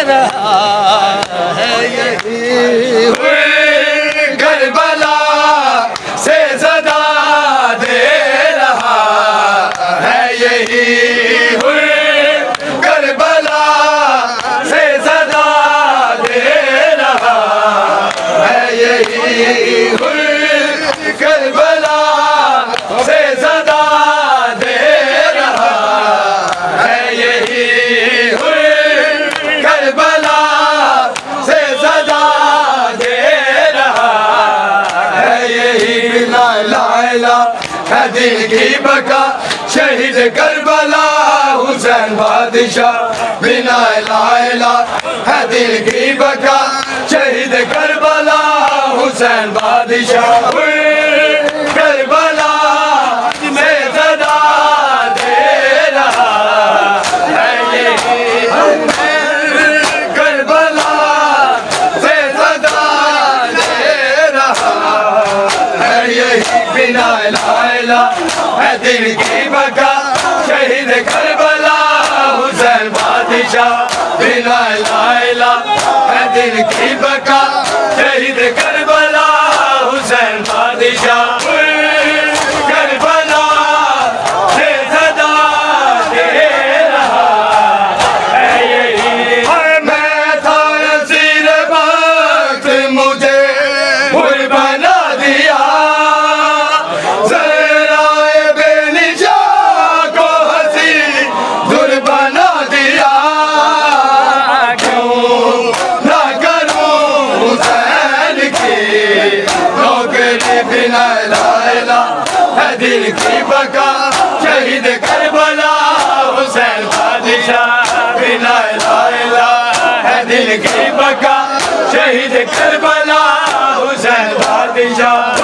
रहा है यही करबला से सदा दे रहा है यही करबला से सदा दे रहा है यही करबला से सदा दे रहा है यही करबला से सदा दे रहा है यही बिना लाइला है दिल की बका शहीद करबला हुसैन बादशाह बिना लाइला है दिल की बका शहीद करबला हुसैन बादशाह करबला से सदा दे रहा है यही करबला से सदा दे रहा है यही बिना लाइला है दिल की बका शहीद करबला हुसैन बादशाह बिना लाइला है दिल की बका शहीद करबला हुसैन बादशाह करबला से सदा दे रहा है यही मैं था नसीर वक्त मुझे हुर बना दिया ज़राए बेनिशा को हंसी दुर बना दिया क्यों ना करूं हुसैन की नौकरी बिना लाइला है दिल की बका शहीद करबला हुसैन बादशाह बिना लाइला है दिल की बका शहीद करबला हुसैन बादशाह